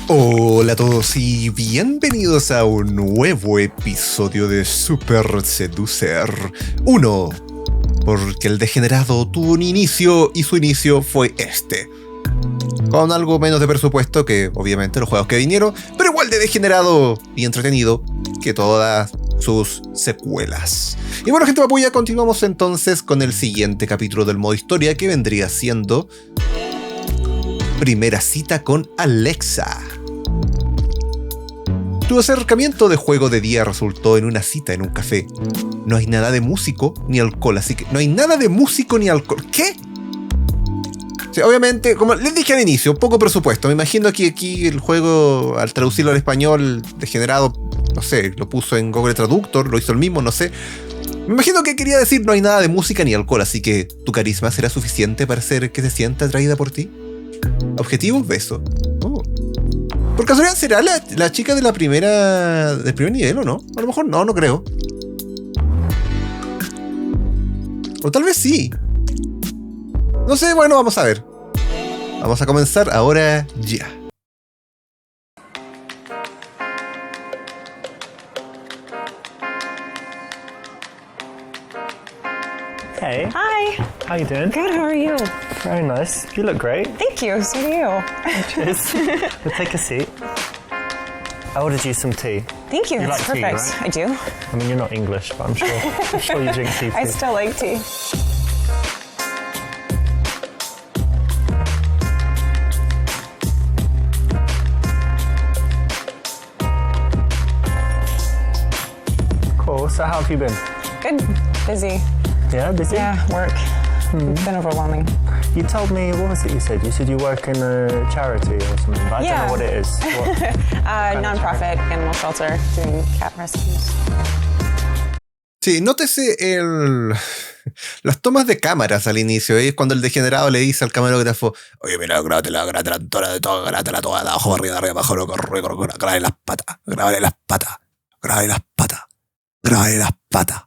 Hola a todos y bienvenidos a un nuevo episodio de Super Seducer 1, porque el degenerado tuvo un inicio y su inicio fue este, con algo menos de presupuesto que obviamente los juegos que vinieron, pero igual de degenerado y entretenido que todas sus secuelas. Y bueno, gente papuya, continuamos entonces con el siguiente capítulo del modo historia, que vendría siendo Primera cita con Alexa. Tu acercamiento de juego de día resultó en una cita en un café. No hay nada de músico ni alcohol, así que no hay nada de músico ni alcohol. ¿Qué? Sí, obviamente, como les dije al inicio, poco presupuesto. Me imagino que aquí el juego, al traducirlo al español, degenerado, no sé, lo puso en Google Traductor, lo hizo el mismo, no sé. Me imagino que quería decir no hay nada de música ni alcohol, así que tu carisma será suficiente para hacer que se sienta atraída por ti. Objetivo, beso. Oh. Por casualidad, ¿será la chica de la primera, del primer nivel o no? A lo mejor no creo. O tal vez sí. No sé, bueno, vamos a ver. Vamos a comenzar ahora ya. Hey. Hi. How you doing? Good, how are you? Very nice. You look great. Thank you, so do you. Cheers. We'll take a seat. I ordered you some tea. Thank you, You that's like tea, perfect. right? I do. I mean, you're not English, but I'm sure you drink tea too. I still like tea. Cool. So how have you been? Good. Busy. Yeah, busy? Yeah, work. It's been overwhelming. You told me, what was it you said? You said you work in a charity or something, but I don't know what it is. What? Non-profit animal shelter doing cat rescues. Sí, nótese las tomas de cámaras al inicio. Es cuando el degenerado le dice al camarógrafo: oye, mira, grábatela toda, grátela toda, de abajo, arriba, abajo, grábale las patas, grábale las patas, grábale las patas, grábale las patas.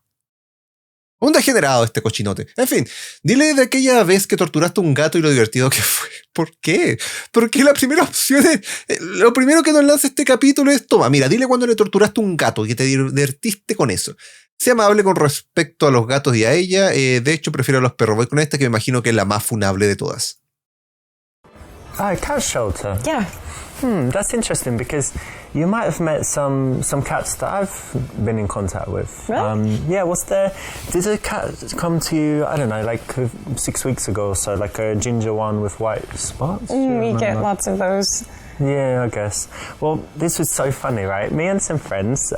Un degenerado este cochinote. En fin, dile de aquella vez que torturaste a un gato y lo divertido que fue. ¿Por qué? Porque la primera opción es... Lo primero que nos lanza este capítulo es: toma, mira, dile cuando le torturaste a un gato y que te divertiste con eso. Sea amable con respecto a los gatos y a ella. De hecho, prefiero a los perros. Voy con esta, que me imagino que es la más funable de todas. Ah, a cat shelter. Yeah. That's interesting because you might have met some cats that I've been in contact with. Really? Yeah, did a cat come to you, I don't know, like 6 weeks ago or so, like a ginger one with white spots? We get lots of those. Yeah, I guess. Well, this was so funny, right? Me and some friends,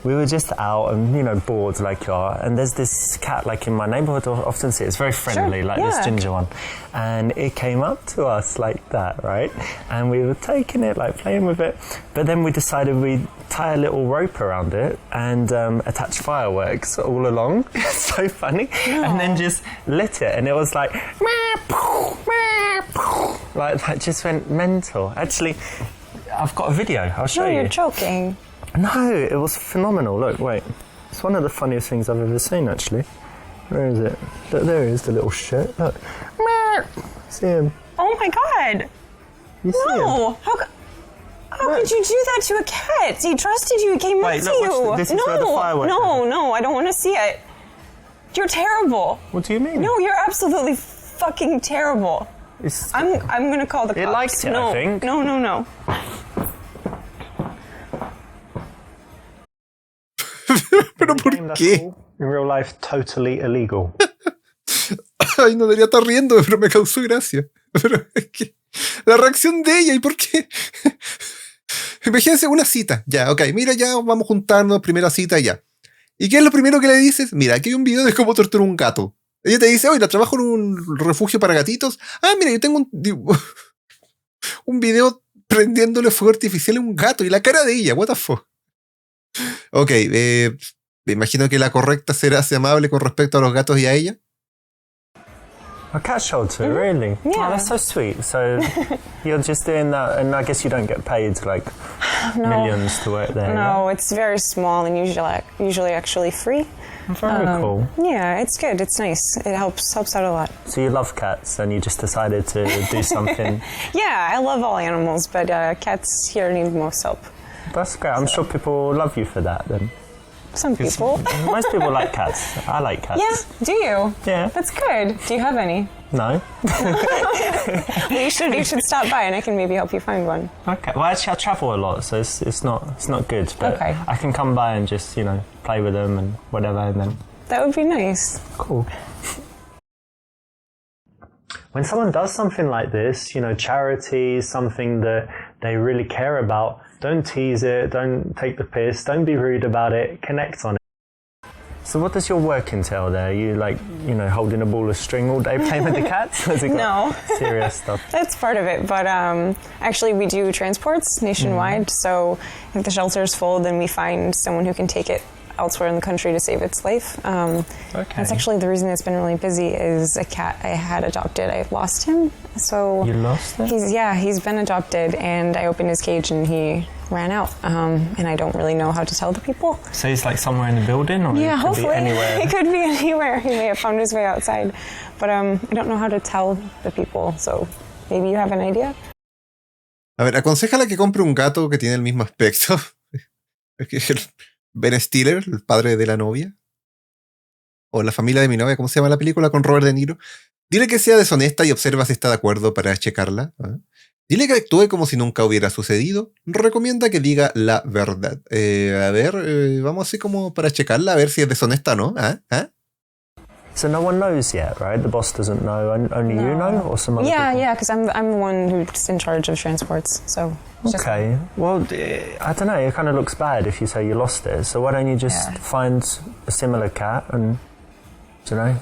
we were just out and, bored like you are. And there's this cat, like in my neighborhood, I often see it. It's very friendly, Sure, like this ginger one. And it came up to us like that, right? And we were taking it, like playing with it. But then we decided we'd tie a little rope around it and attach fireworks all along. It's so funny. No. And then just lit it. And it was like... Like that just went mental. Actually, I've got a video. I'll show No, you. you're joking. No, it was phenomenal. Look, wait. It's one of the funniest things I've ever seen, actually. Where is it? Look, there he is, the little shit. Look. See him? Oh my god. You see him? No. How could you do that to a cat? He trusted you. He came Wait, up look, to you. watch this is where the firework No, I don't want to see it. You're terrible. What do you mean? No, you're absolutely fucking terrible. I'm gonna call the cops. It liked it, no, I think. No. ¿Pero por qué? In real life, totally illegal. Ay, no debería estar riendo, pero me causó gracia. Pero es que... la reacción de ella, ¿y por qué? Imagínense una cita. Ya, ok, mira, ya vamos a juntarnos, primera cita y ya. ¿Y qué es lo primero que le dices? Mira, aquí hay un video de cómo torturar un gato. Ella te dice: oye, trabajo en un refugio para gatitos. Ah, mira, yo tengo un video prendiéndole fuego artificial a un gato. Y la cara de ella, what the fuck. Ok, me imagino que la correcta será ser amable con respecto a los gatos y a ella. A cat shelter, really? Yeah. Oh, that's so sweet. So you're just doing that, and I guess you don't get paid like millions to work there. No, it's very small and usually actually free. Very cool. Yeah, it's good. It's nice. It helps out a lot. So you love cats, and you just decided to do something. Yeah, I love all animals, but cats here need most help. That's great. I'm sure people love you for that then. Some people. Most people like cats. I like cats. Yeah, do you? Yeah. That's good. Do you have any? No. Well, you should stop by and I can maybe help you find one. Okay. Well, actually, I travel a lot, so it's not good. But Okay. I can come by and just play with them and whatever, and then. That would be nice. Cool. When someone does something like this, charity, something that they really care about, don't tease it, don't take the piss, don't be rude about it, connect on it. So what does your work entail there? Are you holding a ball of string all day playing with the cats? Has it got No. serious stuff? That's part of it, but actually we do transports nationwide, so if the shelter's full, then we find someone who can take it elsewhere in the country to save its life. Okay. That's actually the reason it's been really busy is a cat I had adopted. I lost him, so... You lost him? He's been adopted, and I opened his cage and he ran out, and I don't really know how to tell the people. So he's like somewhere in the building, or Yeah, it could hopefully. be anywhere? He could be anywhere. He may have found his way outside, but I don't know how to tell the people, so maybe you have an idea? A ver, aconséjala que compre un gato que tiene el mismo aspecto. Ben Stiller, el padre de la novia. O la familia de mi novia, ¿cómo se llama la película? Con Robert De Niro. Dile que sea deshonesta y observa si está de acuerdo para checarla. Dile que actúe como si nunca hubiera sucedido. Recomienda que diga la verdad. Vamos así como para checarla, a ver si es deshonesta o no. So no one knows yet, right? The boss doesn't know. Only you know, or some other people? Yeah, because I'm the one who's in charge of transports. So Okay. Well, I don't know. It kind of looks bad if you say you lost it. So why don't you just find a similar cat and,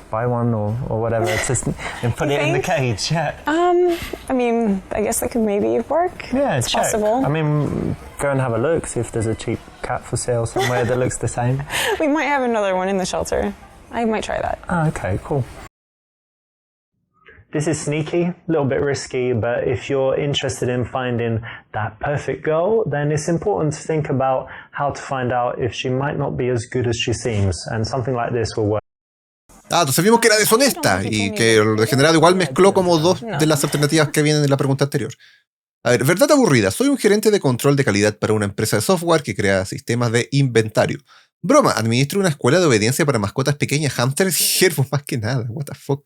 buy one or whatever, and put it in the cage? Yeah. I mean, I guess that could maybe work. Yeah, it's check. possible. I mean, go and have a look. See if there's a cheap cat for sale somewhere that looks the same. We might have another one in the shelter. I might try that. Oh, okay, cool. This is sneaky, a little bit risky, but if you're interested in finding that perfect girl, then it's important to think about how to find out if she might not be as good as she seems, and something like this will work. Entonces vimos que era deshonesta y que el degenerado igual mezcló como dos de las alternativas que vienen en la pregunta anterior. A ver, verdad aburrida. Soy un gerente de control de calidad para una empresa de software que crea sistemas de inventario. Broma, administro una escuela de obediencia para mascotas pequeñas, hamsters y ciervos más que nada. What the fuck.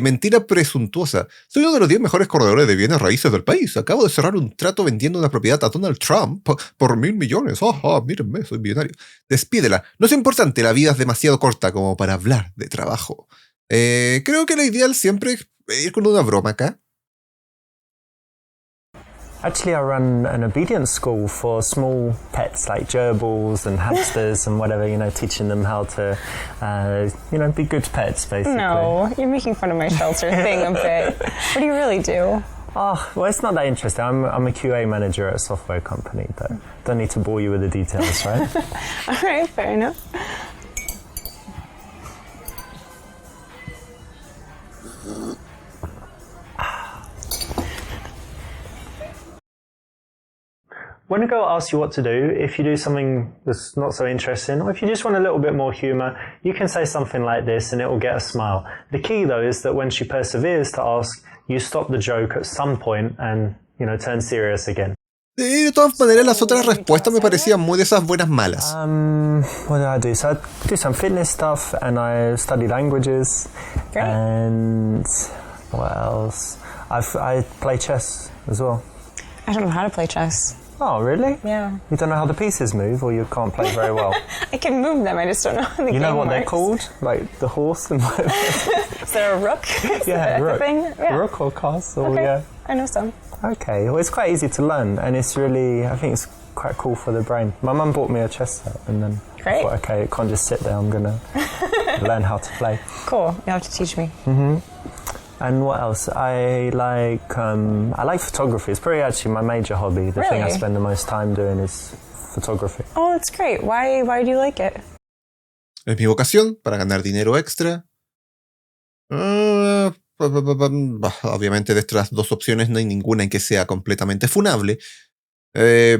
Mentira presuntuosa. Soy uno de los 10 mejores corredores de bienes raíces del país. Acabo de cerrar un trato vendiendo una propiedad a Donald Trump por $1,000 millones. Mírenme, soy millonario. Despídela. No es importante, la vida es demasiado corta como para hablar de trabajo. Creo que lo ideal siempre es ir con una broma acá. Actually, I run an obedience school for small pets like gerbils and hamsters and whatever, teaching them how to, be good pets, basically. No, you're making fun of my shelter thing a bit. What do you really do? Oh, well, it's not that interesting. I'm a QA manager at a software company, but don't need to bore you with the details, right? All right, fair enough. When a girl asks you what to do, if you do something that's not so interesting, or if you just want a little bit more humour, you can say something like this and it will get a smile. The key, though, is that when she perseveres to ask, you stop the joke at some point and, turn serious again. De todas maneras, las otras respuestas me parecían muy de esas buenas malas. What do I do? So I do some fitness stuff and I study languages. Great. And what else? I play chess as well. I don't know how to play chess. Oh, really? Yeah. You don't know how the pieces move, or you can't play very well? I can move them, I just don't know how the game You know what works. they're called? Like the horse and whatever. Is there a rook? Yeah, rook. Thing? Yeah. Rook or castle, Okay. yeah. I know some. Okay, well, it's quite easy to learn, and it's really, I think it's quite cool for the brain. My mum bought me a chess set, and then Great. I thought, okay, it can't just sit there, I'm going to learn how to play. Cool. You have to teach me. Mm-hmm. And what else? I like photography. It's probably actually my major hobby. The thing I Really? spend the most time doing is photography. Oh, that's great. Why do you like it? Es mi vocación para ganar dinero extra. Obviamente de estas dos opciones no hay ninguna en que sea completamente funable.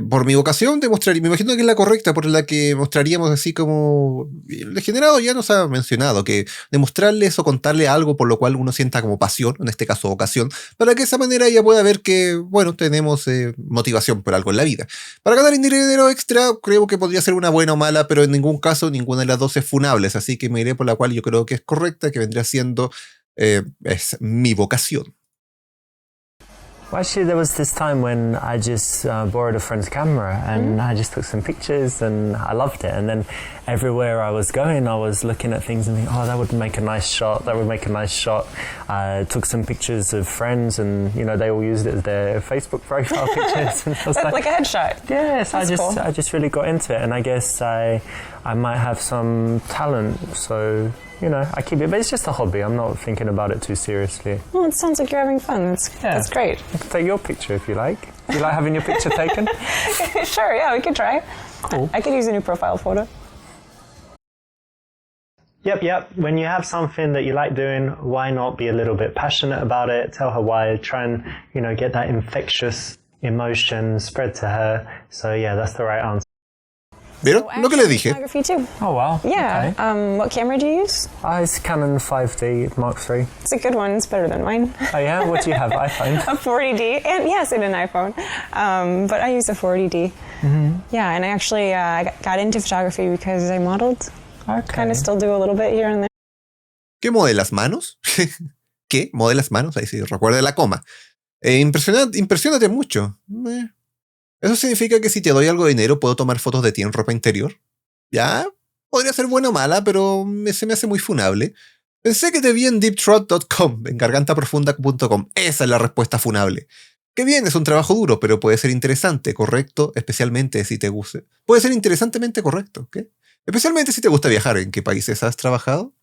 Por mi vocación de mostrar, y me imagino que es la correcta, por la que mostraríamos así como el degenerado ya nos ha mencionado, que demostrarles o contarle algo por lo cual uno sienta como pasión, en este caso vocación, para que de esa manera ella pueda ver que, bueno, tenemos motivación por algo en la vida. Para ganar dinero extra, creo que podría ser una buena o mala, pero en ningún caso ninguna de las dos es funables, así que me iré por la cual yo creo que es correcta, que vendría siendo es mi vocación. Well, actually, there was this time when I just borrowed a friend's camera and I just took some pictures and I loved it. And then everywhere I was going, I was looking at things and thinking, oh, that would make a nice shot. That would make a nice shot. I took some pictures of friends and, you know, they all used it as their Facebook profile pictures. And I was That's like a headshot. Yes, That's I just really got into it. And I guess I might have some talent. So, you know, I keep it, but it's just a hobby. I'm not thinking about it too seriously. Well, it sounds like you're having fun. That's great. I can take your picture if you like. Do you like having your picture taken? Sure, yeah, we could try. Cool. I could use a new profile photo. Yep. When you have something that you like doing, why not be a little bit passionate about it? Tell her why. Try and, you know, get that infectious emotion spread to her. So, yeah, that's the right answer. ¿Vieron? Lo que le dije. Photography too. Oh, wow. Yeah. Okay. What camera do you use? It's Canon 5D Mark III. It's a good one. It's better than mine. Oh, yeah? What do you have? iPhone? A 40D. And yes, and an iPhone. But I use a 40D. Mm-hmm. Yeah, and I actually got into photography because I modeled. Okay. Kind of still do a little bit here and there. ¿Qué modelas manos? ¿Qué? ¿Modelas manos? Ahí sí, recuerde la coma. Impresiónate mucho. Eso significa que si te doy algo de dinero, ¿puedo tomar fotos de ti en ropa interior? Ya, podría ser buena o mala, pero se me hace muy funable. Pensé que te vi en deepthroat.com, en gargantaprofunda.com. Esa es la respuesta funable. Que bien, es un trabajo duro, pero puede ser interesante, correcto, especialmente si te gusta. Puede ser interesantemente correcto, ¿ok? Especialmente si te gusta viajar. ¿En qué países has trabajado?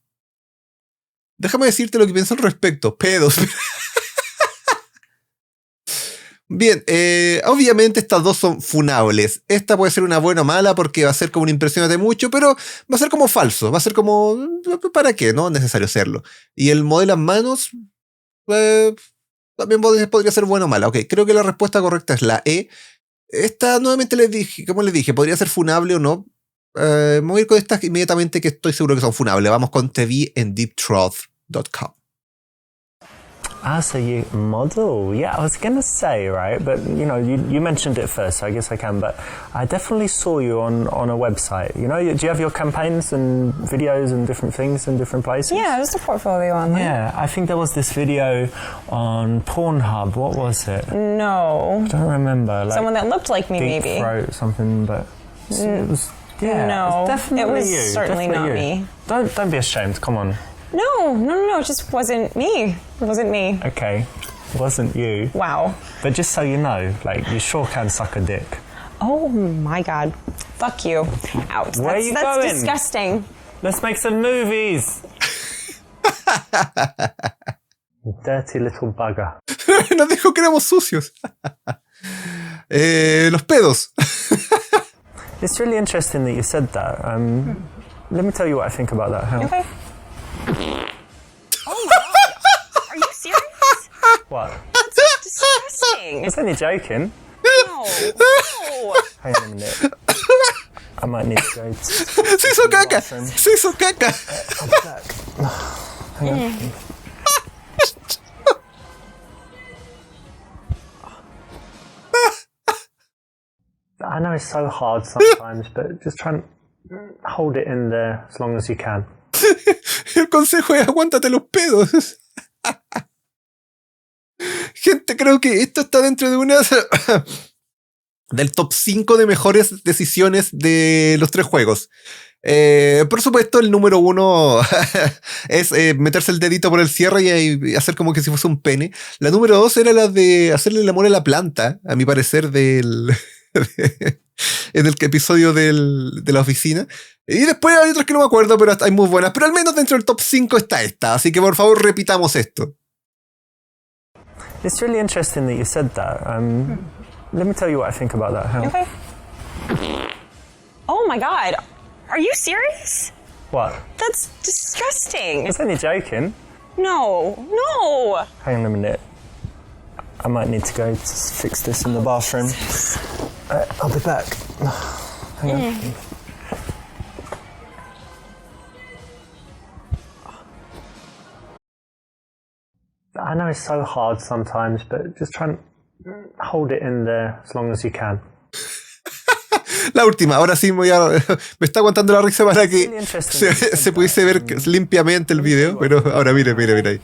Déjame decirte lo que pienso al respecto. Pedos. Bien, obviamente estas dos son funables. Esta puede ser una buena o mala porque va a ser como una impresión de mucho, pero va a ser como falso. Va a ser como, ¿para qué? No es necesario hacerlo. Y el modelas manos también podría ser buena o mala. Ok, creo que la respuesta correcta es la E. Esta nuevamente les dije, como les dije, podría ser funable o no. Me voy a ir con estas inmediatamente que estoy seguro que son funables. Vamos con te vi en deepthroat.com. So you model. Yeah, I was going to say, right, but, you know, you mentioned it first, so I guess I can, but I definitely saw you on a website. You know, do you have your campaigns and videos and different things in different places? Yeah, there's a portfolio on there. Yeah, I think there was this video on Pornhub. What was it? No. I don't remember. Like someone that looked like me, deep maybe. Throat, something, but it was, yeah, no, it was definitely it was you. certainly Definitely not you. me. Don't be ashamed, come on. No, it just wasn't me. It wasn't me. Okay, wasn't you. Wow. But just so you know, like, you sure can suck a dick. Oh my God. Fuck you. Out. Where are you that's going? Disgusting. Let's make some movies. Dirty little bugger. Nos dijo que éramos sucios. Los pedos. It's really interesting that you said that. Let me tell you what I think about that. Okay. Oh my God. Are you serious? What? That's disgusting. I was only joking. No. Hang on a minute. I might need to go. Se hizo caca. Se hizo caca. I'll be back. Hang on. I know it's so hard sometimes, but just try and hold it in there as long as you can. El consejo es aguántate los pedos. Gente, creo que esto está dentro de una del top 5 de mejores decisiones de los 3 juegos. Por supuesto, el número 1 es meterse el dedito por el cierre y hacer como que si fuese un pene. La número 2 era la de hacerle el amor a la planta, a mi parecer, en el episodio de la oficina. Y después hay otras que no me acuerdo, pero hay muy buenas. Pero al menos dentro del top 5 está esta. Así que por favor repitamos esto. It's really interesting that you said that. Let me tell you what I think about that. Okay. Oh my God. Are you serious? What? That's disgusting. I was only joking. No, no. Hang on a minute. I might need to go to fix this in the bathroom. I'll be back. Hang on. I know it's so hard sometimes, but just try and hold it in there as long as you can. La última, ahora sí me está aguantando la risa para que se pudiese ver limpiamente el video, pero ahora mire ahí.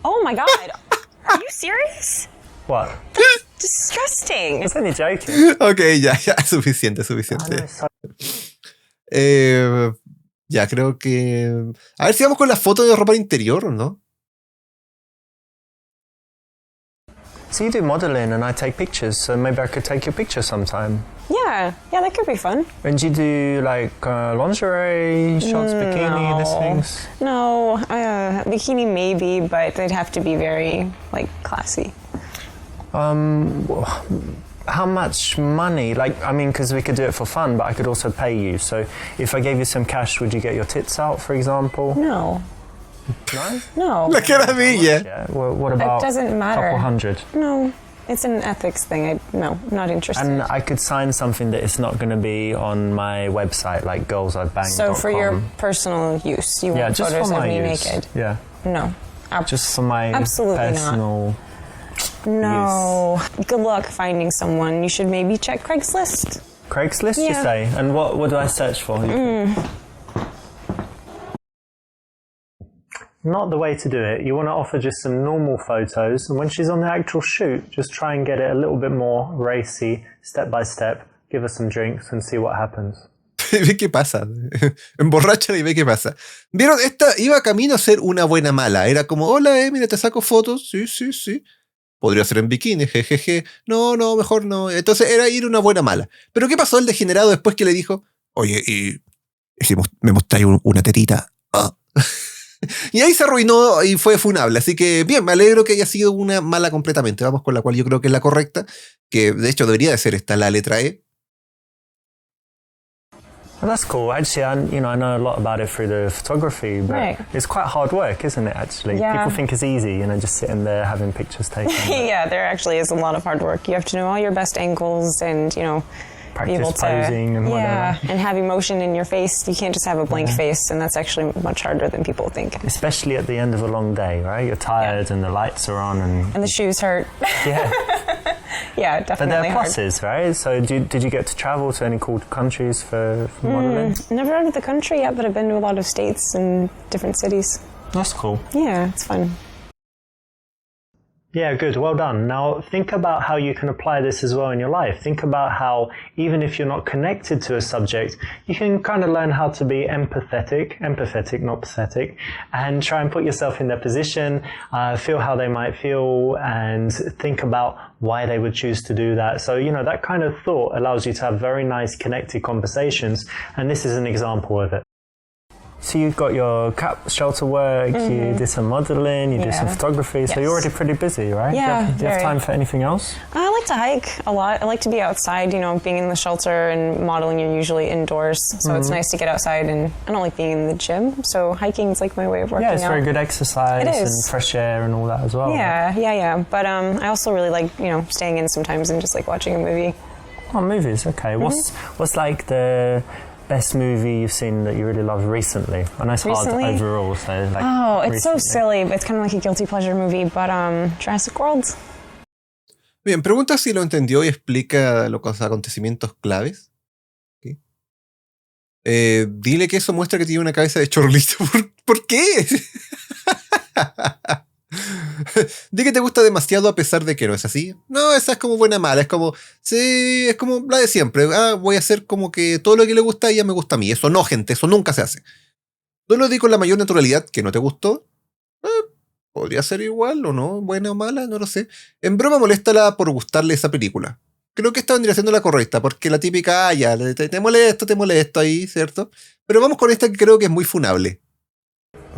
Oh my God. Are you serious? What? That's disgusting. I was only joking. Ok, ya, suficiente. Ya, creo que... A ver si vamos con la foto de ropa interior, ¿no? So you do modeling and I take pictures, so maybe I could take your picture sometime. Yeah, that could be fun. And do you do like lingerie, shots, bikini, these things? No, bikini maybe, but they'd have to be very like classy. How much money? Like, I mean, because we could do it for fun, but I could also pay you. So if I gave you some cash, would you get your tits out, for example? No. No? No. La cara mía. Yeah. Well, what about it doesn't matter. a couple hundred? No. It's an ethics thing. I'm not interested. And I could sign something that it's not going to be on my website, like girlsibang.com. So for your personal use, you want just photos for of my me use. naked? Yeah. No. Just for my absolutely personal No. use. Good luck finding someone. You should maybe check Craigslist. Craigslist, you say? And what do I search for? Not the way to do it. You want to offer just some normal photos, and when she's on the actual shoot, just try and get it a little bit more racy, step by step. Give her some drinks and see what happens. Ve qué pasa. Emborráchala y ve qué pasa. ¿Vieron? Esta iba camino a ser una buena mala. Era como, hola, mira, te saco fotos. Sí. Podría ser en bikini, jejeje. No, mejor no. Entonces era ir una buena mala. Pero ¿qué pasó el degenerado después que le dijo, oye, y si me mostráis una tetita? Y ahí se arruinó y fue funable. Así que bien, me alegro que haya sido una mala completamente. Vamos con la cual yo creo que es la correcta, que de hecho debería de ser esta, la letra E. Well, that's cool. Actually, I know a lot about it through the photography, but it's quite hard work, isn't it, actually? Yeah. People think it's easy, just sitting there having pictures taken. Yeah, there actually is a lot of hard work. You have to know all your best angles and, Practice be able to, posing and whatever. and have emotion in your face. You can't just have a blank face, and that's actually much harder than people think. Especially at the end of a long day, right? You're tired and the lights are on and the shoes hurt. Yeah. Yeah, But definitely there are pluses, right? So did you get to travel to any cool countries for modeling? Never out of the country yet, but I've been to a lot of states and different cities. That's cool. Yeah, it's fun. Yeah, good. Well done. Now, think about how you can apply this as well in your life. Think about how, even if you're not connected to a subject, you can kind of learn how to be empathetic, not pathetic, and try and put yourself in their position, feel how they might feel, and think about why they would choose to do that. So, that kind of thought allows you to have very nice connected conversations, and this is an example of it. So you've got your cap shelter work, you did some modeling, you did some photography, so you're already pretty busy, right? Yeah, do you have time for anything else? I like to hike a lot. I like to be outside, being in the shelter and modeling, you're usually indoors, so it's nice to get outside, and I don't like being in the gym, so hiking is like my way of working out. Yeah, it's very good exercise and fresh air and all that as well. Yeah. But I also really like, staying in sometimes and just like watching a movie. Oh, movies, okay. What's like the best movie you've seen that you really loved recently? I know it's hard overall, so like... it's so silly, but it's kind of like a guilty pleasure movie, but Jurassic World. Bien, pregunta si lo entendió y explica los acontecimientos claves. ¿Sí? Dile que eso muestra que tiene una cabeza de chorlito. ¿Por qué? Di que te gusta demasiado a pesar de que no es así. No, esa es como buena mala. Es como, sí, es como la de siempre. Voy a hacer como que todo lo que le gusta a ella me gusta a mí. Eso no, gente, eso nunca se hace. Yo lo di con la mayor naturalidad que no te gustó. Podría ser igual o no, buena o mala, no lo sé. En broma, moléstala por gustarle esa película. Creo que esta vendría siendo la correcta, porque la típica, ya, te molesto ahí, ¿cierto? Pero vamos con esta que creo que es muy funable.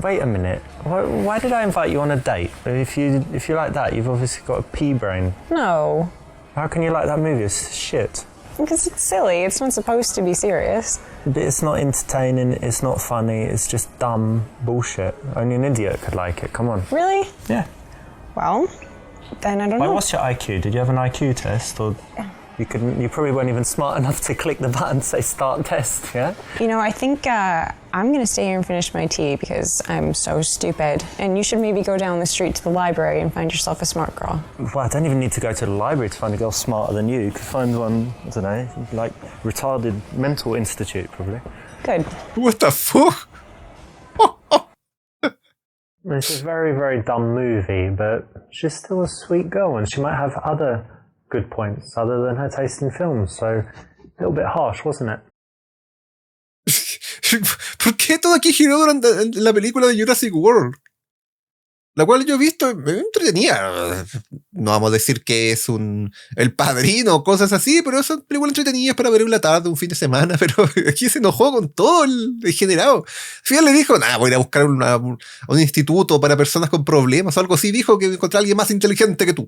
Wait a minute. Why did I invite you on a date? If you like that, you've obviously got a pea brain. No. How can you like that movie? It's shit. Because it's silly. It's not supposed to be serious. But it's not entertaining, it's not funny, it's just dumb bullshit. Only an idiot could like it, come on. Really? Yeah. Well, then I don't know. What's your IQ? Did you have an IQ test? Or you probably weren't even smart enough to click the button and say start test, yeah? You know, I think I'm going to stay here and finish my tea because I'm so stupid. And you should maybe go down the street to the library and find yourself a smart girl. Well, I don't even need to go to the library to find a girl smarter than you. You could find one, I don't know, like retarded mental institute, probably. Good. What the fuck? It's a very, very dumb movie, but she's still a sweet girl and she might have other good points other than her taste in films, so a little bit harsh, wasn't it? ¿Por qué todo aquí giró durante la película de Jurassic World? La cual yo he visto, me entretenía. No vamos a decir que es El Padrino o cosas así, pero son películas entretenidas para ver en la tarde, un fin de semana, pero aquí se enojó con todo el degenerado. Fíjate, le dijo, voy a ir a buscar un instituto para personas con problemas o algo así. Dijo que encontré a alguien más inteligente que tú.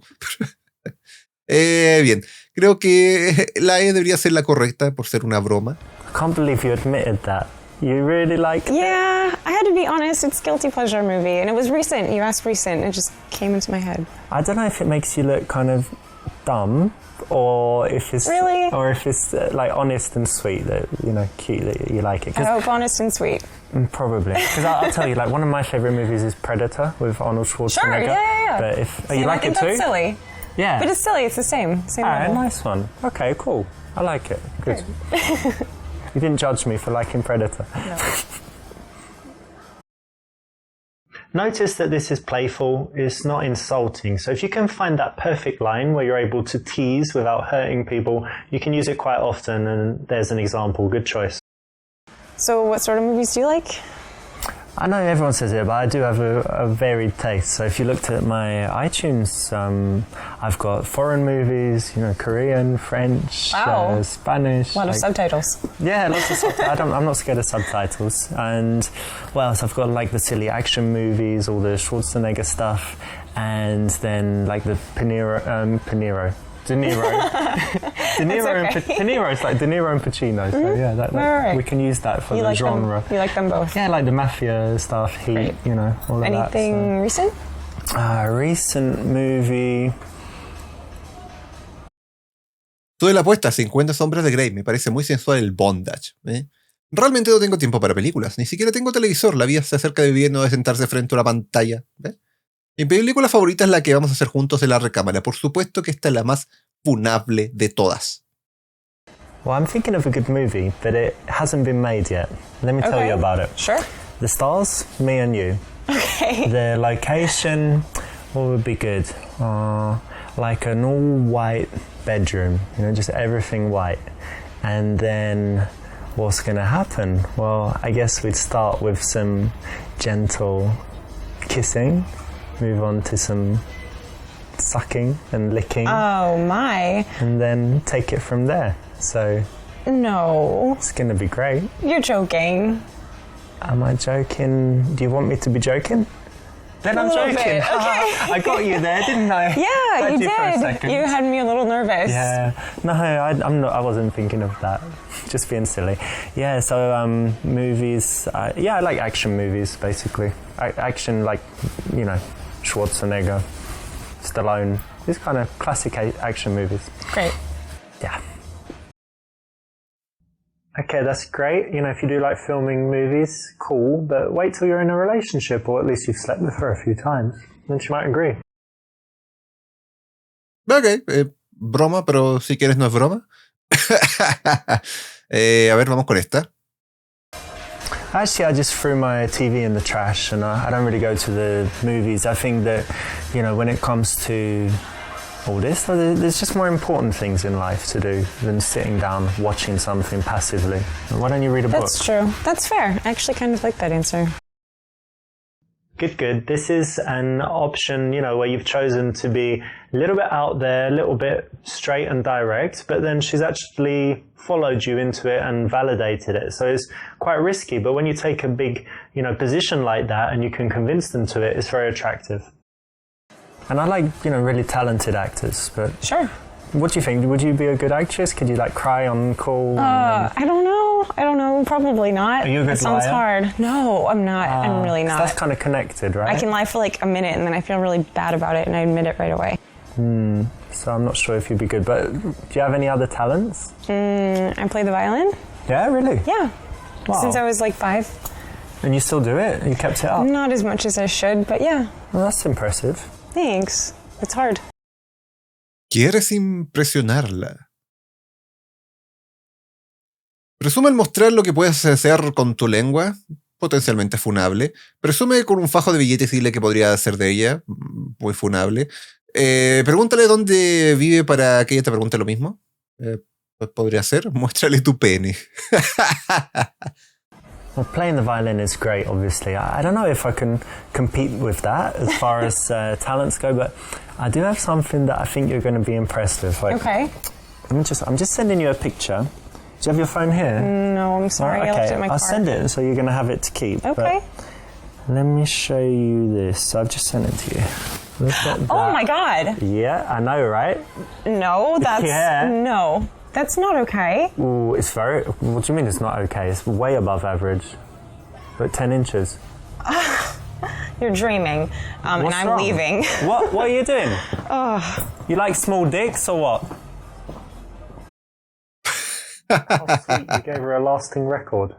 Bien, creo que la E debería ser la correcta por ser una broma. I can't believe you admitted that. You really like it? Yeah, I had to be honest, it's a guilty pleasure movie, and it was recent. You asked recent, it just came into my head. I don't know if it makes you look kind of dumb, or if it's really, or if it's like honest and sweet, that cute that you like it. I hope honest and sweet. Probably, because I'll tell you, like one of my favorite movies is Predator with Arnold Schwarzenegger. Sure, yeah. But if you like it too, that's silly. Yeah, but it's silly. It's the same. Alright, nice one. Okay, cool. I like it. Good. You didn't judge me for liking Predator. No. Notice that this is playful, it's not insulting. So if you can find that perfect line where you're able to tease without hurting people, you can use it quite often, and there's an example. Good choice. So what sort of movies do you like? I know everyone says it, but I do have a varied taste. So if you looked at my iTunes, I've got foreign movies, Korean, French, Spanish. A lot of subtitles. Yeah, lots of subtitles. I'm not scared of subtitles. And what else? I've got like the silly action movies, all the Schwarzenegger stuff, and then like the De Niro. De Niro is like De Niro and Pacino. So yeah, right. We can use that for the genre. You like them both? Yeah, like the mafia stuff, Heat, all of Anything that. So. recent? Recent movie. Tuve la apuesta 50 sombras de Grey. Me parece muy sensual el bondage. Realmente no tengo tiempo para películas. Ni siquiera tengo televisor. La vida se acerca de vivir, no de sentarse frente a una pantalla. Mi película favorita es la que vamos a hacer juntos en la recámara. Por supuesto que esta es la más funable de todas. Well, I'm thinking of a good movie, but it hasn't been made yet. Let me tell you about it. Sure. The stars, me and you. Okay. The location, what would be good? Like an all-white bedroom, just everything white. And then what's going to happen? Well, I guess we'd start with some gentle kissing. Move on to some sucking and licking. Oh my. And then take it from there. So no. It's going to be great. You're joking. Am I joking? Do you want me to be joking? Then I'm joking. Okay. I got you there, didn't I? Yeah, you did. For a second. You had me a little nervous. Yeah. No, I'm not. I wasn't thinking of that. Just being silly. Yeah. So movies. I like action movies basically. Action like Schwarzenegger, Stallone. These kind of classic action movies. Great. Yeah. Okay, that's great. If you do like filming movies, cool. But wait till you're in a relationship, or at least you've slept with her a few times. Then she might agree. Ok, broma, pero si quieres no es broma. A ver, vamos con esta. Actually, I just threw my TV in the trash, and I don't really go to the movies. I think that, when it comes to all this, there's just more important things in life to do than sitting down watching something passively. Why don't you read a book? That's true. That's fair. I actually kind of like that answer. Good. This is an option, where you've chosen to be a little bit out there, a little bit straight and direct, but then she's actually followed you into it and validated it. So it's quite risky, but when you take a big, position like that and you can convince them to it, it's very attractive. And I like, really talented actors, but sure. What do you think? Would you be a good actress? Could you like cry on call? I don't know. Probably not. Are you a good That sounds liar? hard. No, I'm not. I'm really not. That's kind of connected, right? I can lie for like a minute and then I feel really bad about it and I admit it right away. So I'm not sure if you'd be good. But do you have any other talents? I play the violin. Yeah, really? Yeah. Wow. Since I was like 5. And you still do it? You kept it up? Not as much as I should, but yeah. Well, that's impressive. Thanks. It's hard. ¿Quieres impresionarla? Presume el mostrar lo que puedes hacer con tu lengua, potencialmente funable. Presume con un fajo de billetes y dile que podría hacer de ella, muy funable. Pregúntale dónde vive para que ella te pregunte lo mismo. Pues podría ser. Muéstrale tu pene. Well, playing the violin is great, obviously. I don't know if I can compete with that as far as talents go, but I do have something that I think you're going to be impressed with. Like, Okay. I'm just sending you a picture. Do you have your phone here? No, I'm sorry. Right, I left okay, it in my car. I'll send it, so you're going to have it to keep. Okay. But let me show you this. I've just sent it to you. Look at that. Oh my God. Yeah, I know, right? No, that's... Yeah. No. That's not okay. Ooh, it's very... What do you mean it's not okay? It's way above average. Like 10 inches. You're dreaming. And What's I'm wrong? leaving. What are you doing? You like small dicks or what? Oh, sweet. You gave her a lasting record.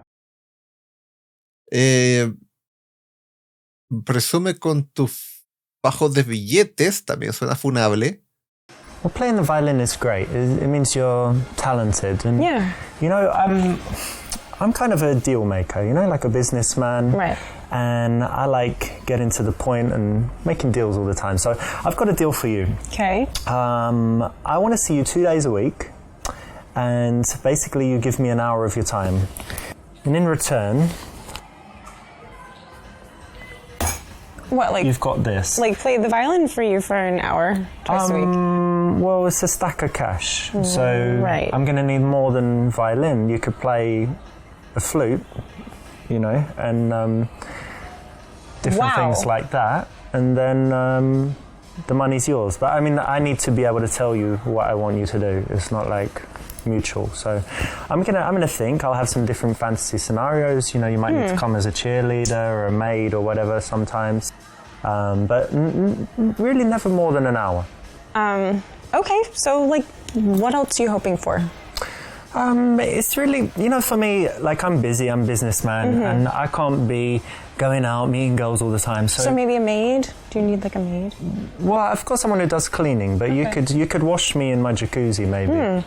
Presume con tus fajos de billetes, también suena funable. Well, playing the violin is great. It means you're talented. And, Yeah. you know, I'm kind of a deal maker, you know, like a businessman. Right. And I like getting to the point and making deals all the time. So I've got a deal for you. Okay. I want to see you 2 days a week. And basically you give me an hour of your time. And in return, What, like... you've got this. Like play the violin for you for an hour twice a week? Well, it's a stack of cash. So Right. I'm going to need more than violin. You could play a flute, you know, and different Wow. things like that. And then the money's yours. But I mean, I need to be able to tell you what I want you to do. It's not like mutual. So I'm gonna think. I'll have some different fantasy scenarios. You know, you might need to come as a cheerleader or a maid or whatever sometimes. But really never more than an hour. Okay, so like, what else are you hoping for? It's really, you know, for me, like I'm busy, I'm a businessman, and I can't be going out, meeting girls all the time. So maybe a maid? Do you need like a maid? Well, of course someone who does cleaning, but you could wash me in my jacuzzi maybe.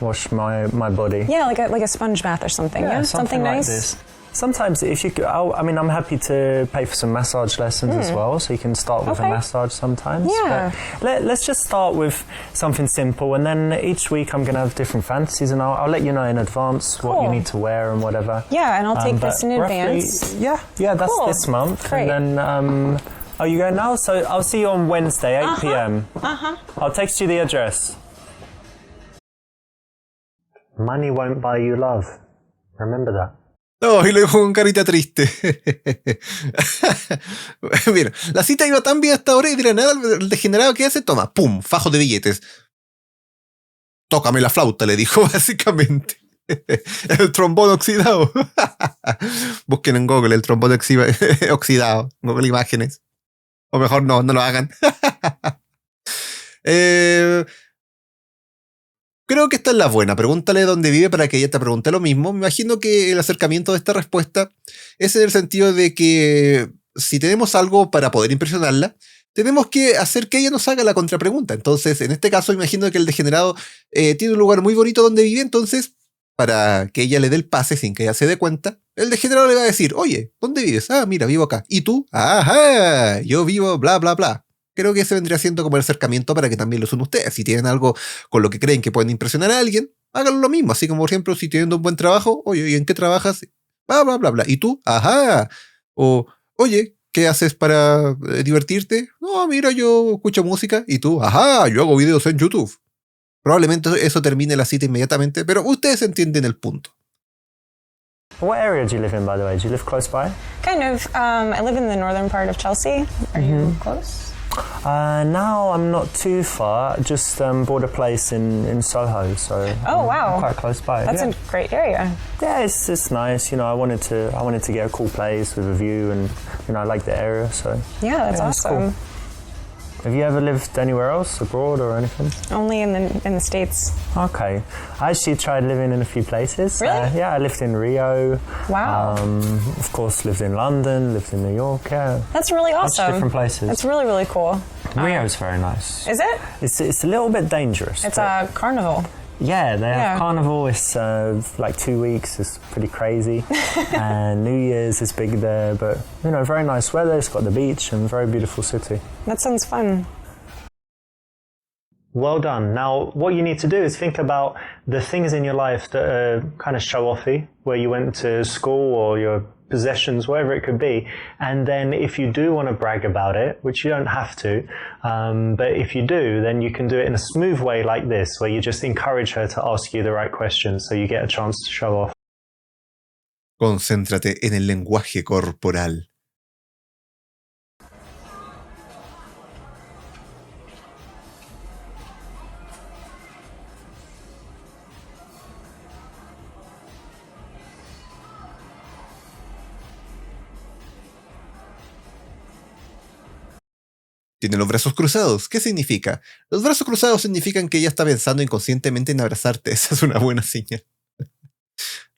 Wash my body. Yeah, like a sponge bath or something. Yeah, something like nice. this. Sometimes if you could, I mean, I'm happy to pay for some massage lessons as well, so you can start with a massage sometimes. Yeah. But let's just start with something simple, and then each week I'm going to have different fantasies, and I'll let you know in advance what you need to wear and whatever. Yeah, and I'll take but this in roughly- advance. Yeah, that's Cool. this month. Great. And then, are you going now? So I'll see you on Wednesday, 8 p.m. I'll text you the address. Money won't buy you love. Remember that. No, y luego con carita triste. Mira, la cita iba tan bien hasta ahora y de la nada el degenerado que hace, toma, pum, fajo de billetes. Tócame la flauta, le dijo básicamente. El trombón oxidado. Busquen en Google el trombón oxidado. Google Imágenes. O mejor no lo hagan. Creo que esta es la buena. Pregúntale dónde vive para que ella te pregunte lo mismo. Me imagino que el acercamiento de esta respuesta es en el sentido de que si tenemos algo para poder impresionarla, tenemos que hacer que ella nos haga la contrapregunta. Entonces, en este caso, imagino que el degenerado tiene un lugar muy bonito donde vive. Entonces, para que ella le dé el pase sin que ella se dé cuenta, el degenerado le va a decir, oye, ¿dónde vives? Ah, mira, vivo acá. ¿Y tú? Ajá, yo vivo bla, bla, bla. Creo que ese vendría siendo como el acercamiento para que también lo usen ustedes. Si tienen algo con lo que creen que pueden impresionar a alguien, háganlo lo mismo. Así como, por ejemplo, si tienen un buen trabajo, oye, ¿y en qué trabajas? Bla, bla, bla, bla. ¿Y tú? Ajá. O, oye, ¿qué haces para divertirte? No, mira, yo escucho música. ¿Y tú? Ajá, yo hago videos en YouTube. Probablemente eso termine la cita inmediatamente, pero ustedes entienden el punto. What area do you live in, by the way? Do you live close by? Kind of. I live in the northern part of Chelsea. Are you close? Now I'm not too far. Just bought a place in Soho, so oh wow, I'm quite close by. That's a great area. Yeah, it's nice. You know, I wanted to get a cool place with a view, and you know, I like the area. So yeah, that's awesome. Cool. Have you ever lived anywhere else, abroad or anything? Only in the States. Okay. I actually tried living in a few places. Really? Yeah, I lived in Rio. Wow. Of course, lived in London, lived in New York. Yeah. That's really awesome. Different places. That's really, really cool. Rio's very nice. Is it? It's a little bit dangerous. It's a carnival. Yeah, they have carnival. It's like 2 weeks. It's pretty crazy. And New Year's is big there. But, you know, very nice weather. It's got the beach and very beautiful city. That sounds fun. Well done. Now, what you need to do is think about the things in your life that are kind of show-offy, where you went to school or your possessions, whatever it could be. And then if you do want to brag about it, which you don't have to, but if you do, then you can do it in a smooth way like this, where you just encourage her to ask you the right questions so you get a chance to show off. Concéntrate en el lenguaje corporal. Tiene los brazos cruzados. ¿Qué significa? Los brazos cruzados significan que ella está pensando inconscientemente en abrazarte. Esa es una buena señal.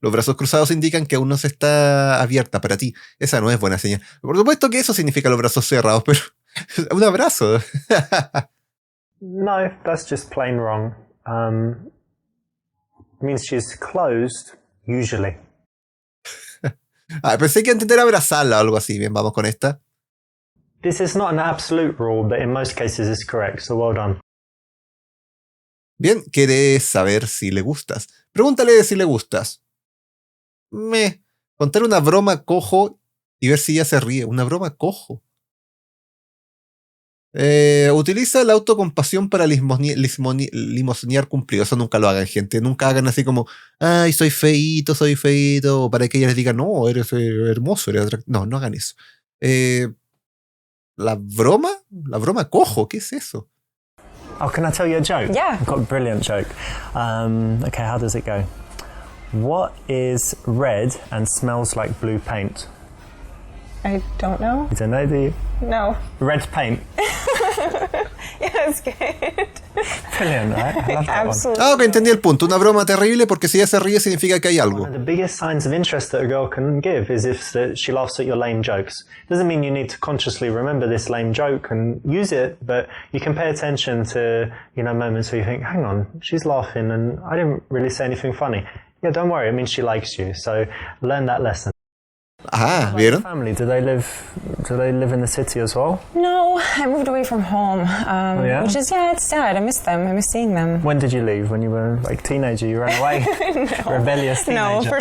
Los brazos cruzados indican que aún no se está abierta para ti. Esa no es buena señal. Por supuesto que eso significa los brazos cerrados, pero un abrazo. No, that's just plain wrong. Means she's closed, usually. Pensé que entender abrazarla o algo así. Bien, vamos con esta. This is not an absolute rule, but in most cases it's correct, so well done. Bien, ¿quieres saber si le gustas? Pregúntale si le gustas. Contar una broma cojo y ver si ella se ríe. Una broma cojo. Utiliza la autocompasión para limosnear cumplido. Eso nunca lo hagan, gente. Nunca hagan así como, ay, soy feíto, o para que ella les diga, no, eres hermoso, eres atractivo. No hagan eso. ¿La broma cojo? ¿Qué es eso? Oh, can I tell you a joke? Yeah. I've got a brilliant joke. Okay, how does it go? What is red and smells like blue paint? I don't know. You don't know, do you? No. Red paint. Yeah, that's good. Brilliant, right? I love that Absolutely. Ok, entendí el punto. Una broma terrible porque si ella se ríe significa que hay algo. One of the biggest signs of interest that a girl can give is if she laughs at your lame jokes. Doesn't mean you need to consciously remember this lame joke and use it, but you can pay attention to, you know, moments where you think, hang on, she's laughing and I didn't really say anything funny. Yeah, don't worry, it means she likes you. So learn that lesson. Ah, ¿vieron? Family, do they live in the city as well? No, I moved away from home, yeah? which is, it's sad. I miss them. I miss seeing them. When did you leave? When you were like teenager, you ran away? No. Rebellious teenager? No, for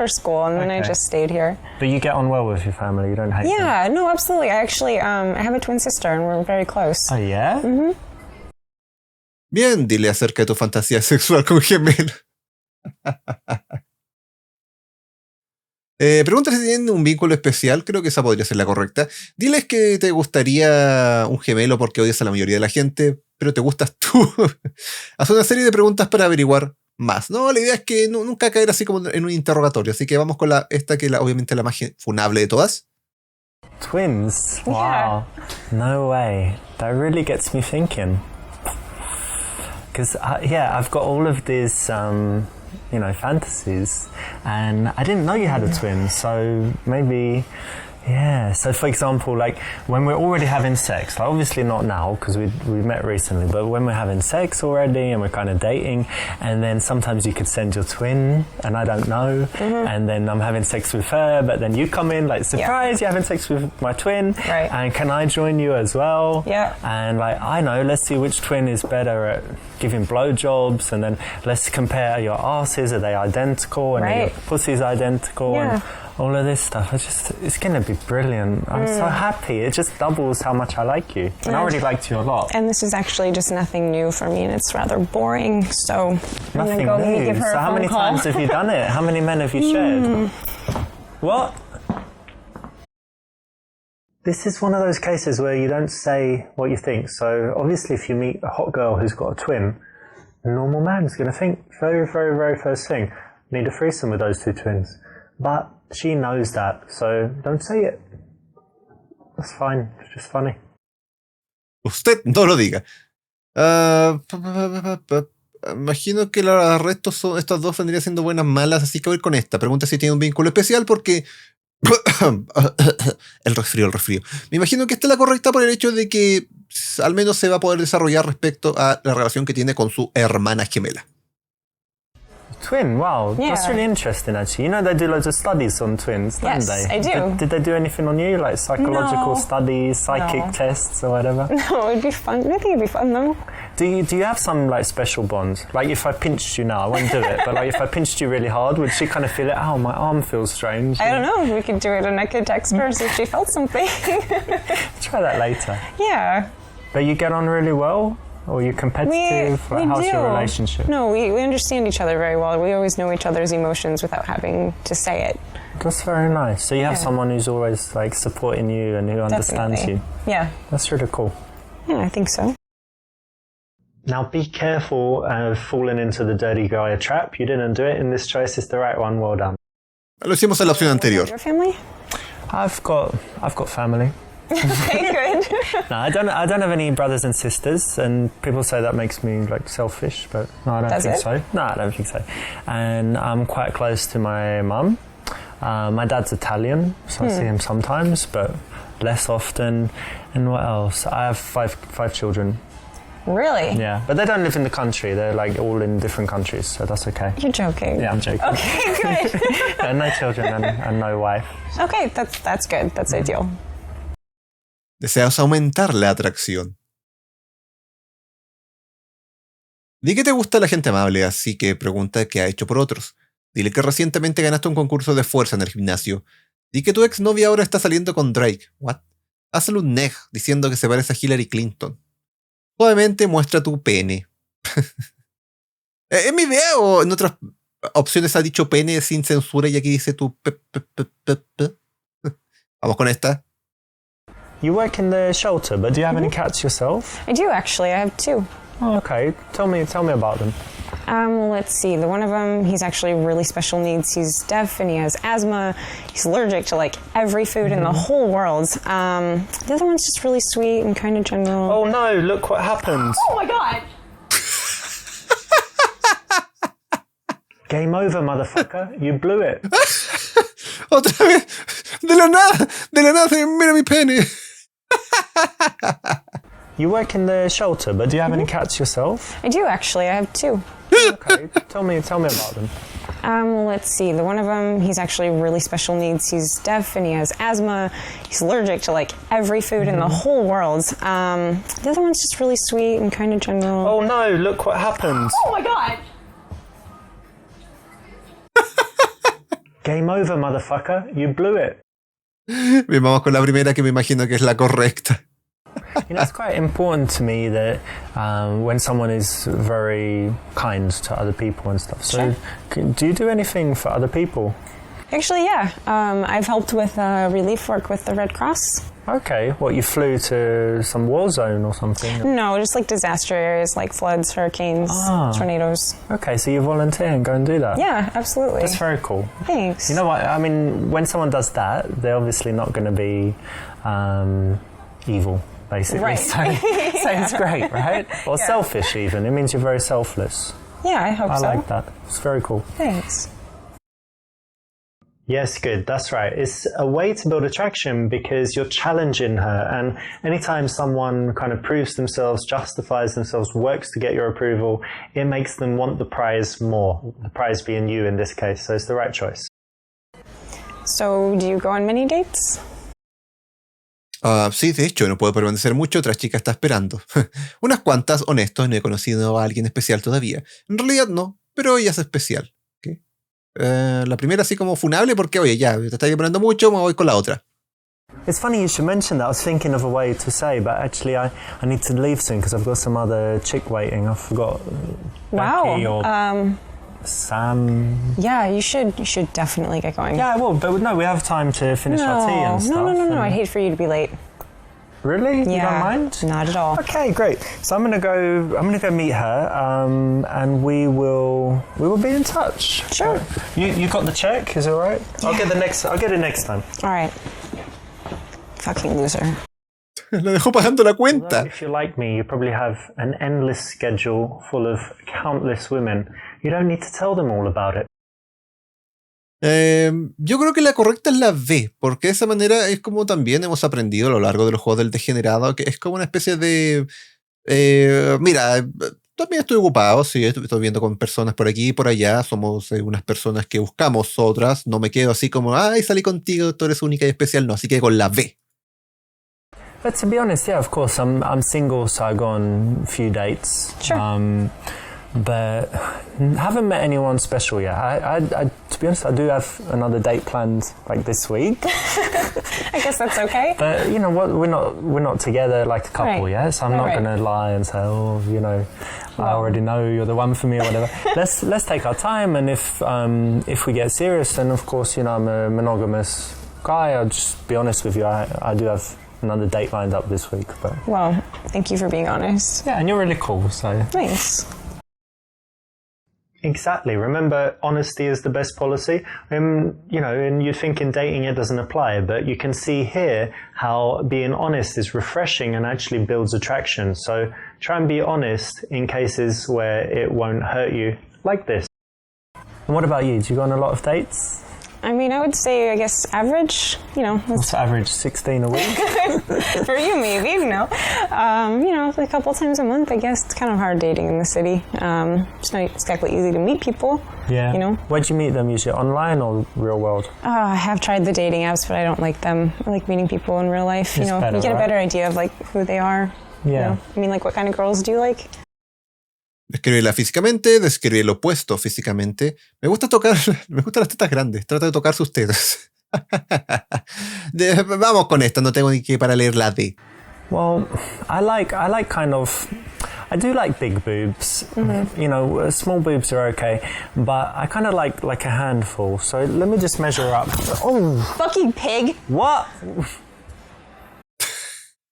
school, and then I just stayed here. But you get on well with your family, you don't hate them? Yeah, no, absolutely. I actually, I have a twin sister, and we're very close. Oh, yeah? Mm-hmm. Bien, dile acerca de tu fantasía sexual con gemelo. Pregúntale si tienen un vínculo especial, creo que esa podría ser la correcta. Diles que te gustaría un gemelo porque odias a la mayoría de la gente, pero te gustas tú. Haz una serie de preguntas para averiguar más. No, la idea es que nunca caer así como en un interrogatorio. Así que vamos con esta que obviamente la más funable de todas. Twins? Yeah. Wow. No way. That really gets me thinking. Because, I've got all of these... fantasies, and I didn't know you had a twin, so maybe, so for example, like when we're already having sex, like obviously not now because we met recently, but when we're having sex already and we're kind of dating, and then sometimes you could send your twin and I don't know, and then I'm having sex with her, but then you come in like, surprise, you're having sex with my twin, right? And can I join you as well? Yeah. And like, I know, let's see which twin is better at giving blowjobs, and then let's compare your asses, are they identical, and your pussy's identical, and all of this stuff. It's going to be brilliant. I'm so happy. It just doubles how much I like you. And I already liked you a lot. And this is actually just nothing new for me, and it's rather boring, so nothing I'm going to go new. give her So a how phone many call. times have you done it? How many men have you shared? What? This is one of those cases where you don't say what you think. So obviously if you meet a hot girl who's got a twin, a normal man's going to think very, very, very first thing, need a threesome with those two twins. But she knows that, so don't say it. That's fine, it's just funny. Usted no lo diga. Imagino que los restos son, estas dos vendrían siendo buenas, malas, así que voy con esta. Pregunta si tiene un vínculo especial porque... el resfrío. Me imagino que esta es la correcta por el hecho de que al menos se va a poder desarrollar respecto a la relación que tiene con su hermana gemela. Twin, wow, Yeah. that's really interesting actually. You know they do loads of studies on twins, don't Yes, they? I do. Did they do anything on you, like psychological No. studies, psychic No. tests or whatever? No, it'd be fun. I think it'd be fun though. Do you have some like special bonds? Like if I pinched you now, I won't do it, but like if I pinched you really hard, would she kind of feel it? Oh, my arm feels strange. I don't know. We could do it and I could text her see if she felt something. Try that later. Yeah. But you get on really well? Or are you competitive? We How's do. your relationship? No, we understand each other very well. We always know each other's emotions without having to say it. That's very nice. So you have Yeah. someone who's always like supporting you and who understands Definitely. you. Yeah. That's really cool. Yeah, I think so. Now be careful of falling into the dirty guy trap. You didn't do it, and this choice is the right one. Well done. Lo hicimos en la opción anterior. Your family? I've got family. Okay, good. No, I don't have any brothers and sisters, and people say that makes me like selfish, but no, I don't Does think it? so. No, I don't think so. And I'm quite close to my mum. My dad's Italian, so I see him sometimes, but less often. And what else? I have five children. Really? Yeah, but they don't live in the country. They're like all in different countries, so that's okay. You're joking. Yeah, I'm joking. Okay, good. And no children and no wife. Okay, that's good. That's ideal. Deseas aumentar la atracción. Di que te gusta la gente amable, así que pregunta qué ha hecho por otros. Dile que recientemente ganaste un concurso de fuerza en el gimnasio. Di que tu exnovia ahora está saliendo con Drake. ¿What? Hazle un neg diciendo que se parece a Hillary Clinton. Suavemente muestra tu pene. ¿En mi idea o en otras opciones ha dicho pene sin censura y aquí dice tu p? Vamos con esta. You work in the shelter, but do you have any cats yourself? I do actually. I have two. Oh, okay. Tell me about them. Well, let's see. The one of them, he's actually really special needs. He's deaf and he has asthma. He's allergic to like every food in the whole world. The other one's just really sweet and kind of general. Oh no! Look what happened. Oh my god! Game over, motherfucker. You blew it. Otra vez. De la nada se me mira mi pene. You work in the shelter, but do you have any cats yourself? I do actually. I have two. Okay. Tell me about them. Well, let's see. The one of them, he's actually really special needs. He's deaf and he has asthma. He's allergic to like every food in the whole world. The other one's just really sweet and kind of general. Oh no! Look what happened. Oh my god! Game over, motherfucker. You blew it. Bien, vamos con la primera que me imagino que es la correcta. You know, it's quite important to me that when someone is very kind to other people and stuff. So, do you do anything for other people? Actually, yeah. I've helped with relief work with the Red Cross. Okay. What, you flew to some war zone or something? No, just like disaster areas like floods, hurricanes, tornadoes. Okay, so you volunteer and go and do that? Yeah, absolutely. That's very cool. Thanks. You know what? I mean, when someone does that, they're obviously not going to be evil, basically. Right. So it's great, right? Or selfish even. It means you're very selfless. Yeah, I hope I so. like that. It's very cool. Thanks. Yes, good. That's right. It's a way to build attraction because you're challenging her. And anytime someone kind of proves themselves, justifies themselves, works to get your approval, it makes them want the prize more. The prize being you in this case. So it's the right choice. So, do you go on many dates? Sí, de hecho, no puedo permanecer mucho, otra chica está esperando. Unas cuantas, honesto, no he conocido a alguien especial todavía. En realidad no, pero ella es especial. ¿Okay? La primera así como funable porque, oye, ya, te estás demorando mucho, me voy con la otra. It's funny you should mention that. I was thinking of a way to say, but actually I need to leave soon because I've got some other chick waiting. I forgot. Wow. Becky or Sam. Yeah, you should definitely get going. Yeah, I will, but no, we have time to finish our tea and stuff. No. I'd hate for you to be late. Really? Yeah, you don't mind? Not at all. Okay, great. So I'm gonna go meet her, and we will be in touch. Sure. You got the check? Is it all right? Yeah. I'll get it next time. All right. Fucking loser. Le dejó pagando la cuenta. Although if you're like me, you probably have an endless schedule full of countless women. You don't need to tell them all about it. Yo creo que la correcta es la B, porque de esa manera es como también hemos aprendido a lo largo de los juegos del degenerado, que es como una especie de... mira, también estoy ocupado, sí, estoy viendo con personas por aquí y por allá, somos unas personas que buscamos otras, no me quedo así como, ay, salí contigo, tú eres única y especial, no, así que con la B. But to be honest, yeah, of course, I'm single, so I go on a few dates. Sure. But haven't met anyone special yet. I to be honest, I do have another date planned like this week. I guess that's okay. But you know what? We're not together like a couple Right. yet. So I'm not going to lie and say, oh, you know, I already know you're the one for me or whatever. let's take our time, and if we get serious, then of course, you know, I'm a monogamous guy. I'll just be honest with you. I do have another date lined up this week. But Well, thank you for being honest. yeah, and you're really cool. So Thanks. exactly. Remember, honesty is the best policy. You know, and you think in dating it doesn't apply, but you can see here how being honest is refreshing and actually builds attraction. So try and be honest in cases where it won't hurt you, like this. And what about you? Do you go on a lot of dates? I mean, I would say, I guess, average. You know, What's the average? 16 a week? for you maybe, you know. You know, a couple times a month, I guess. It's kind of hard dating in the city. It's not exactly easy to meet people. Yeah. You know? Where'd you meet them? Usually online or real world? I have tried the dating apps, but I don't like them. I like meeting people in real life. It's You know, better, you get a right? better idea of like who they are. Yeah. You know? I mean, like, what kind of girls do you like? Describirla físicamente, describir el opuesto físicamente. Me gustan las tetas grandes, trata de tocar sus tetas. Vamos con esta, no tengo ni que para leer la D. Well, I like kind of... I do like big boobs. Mm-hmm. You know, small boobs are okay, but I kind of like a handful. So let me just measure up. Oh, Fucking pig! what?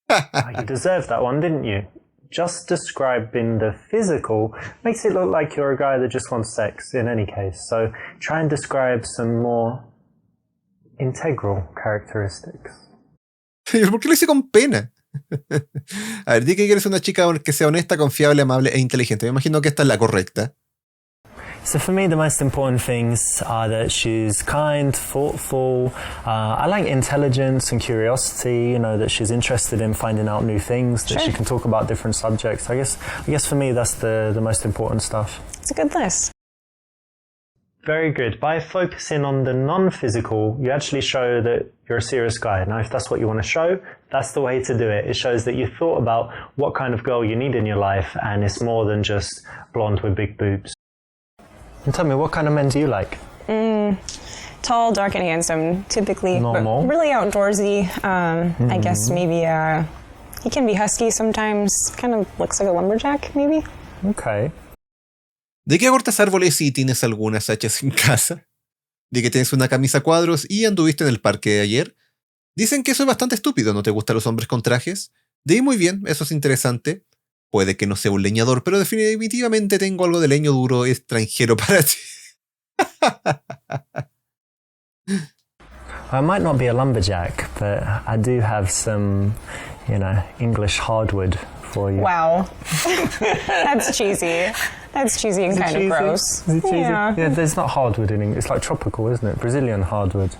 You deserved that one, didn't you? Just describing the physical makes it look like you're a guy that just wants sex in any case. So try and describe some more integral characteristics. ¿Por qué lo hice con pena? A ver, di que quieres una chica que sea honesta, confiable, amable e inteligente. Me imagino que esta es la correcta. So for me, the most important things are that she's kind, thoughtful. I like intelligence and curiosity. You know, that she's interested in finding out new things. That she can talk about different subjects. I guess for me, that's the most important stuff. It's a good list. Very good. By focusing on the non-physical, you actually show that you're a serious guy. Now, if that's what you want to show, that's the way to do it. It shows that you thought about what kind of girl you need in your life, and it's more than just blonde with big boobs. And tell me, what kind of men do you like? Tall, dark, and handsome, typically. Normal. But really outdoorsy. I guess maybe he can be husky sometimes. Kind of looks like a lumberjack, maybe. Okay. ¿De qué cortas árboles y tienes algunas hachas en casa? ¿De que tienes una camisa a cuadros y anduviste en el parque de ayer? Dicen que soy bastante estúpido, ¿no te gustan los hombres con trajes? De ahí muy bien, eso es interesante. Puede que no sea un leñador, pero definitivamente tengo algo de leño duro extranjero para ti. I might not be a lumberjack, but I do have some, you know, English hardwood for you. Wow. That's cheesy. That's cheesy and kind of gross. Is it cheesy? Yeah. Yeah, there's not hardwood in English. It's like tropical, isn't it? Brazilian hardwood.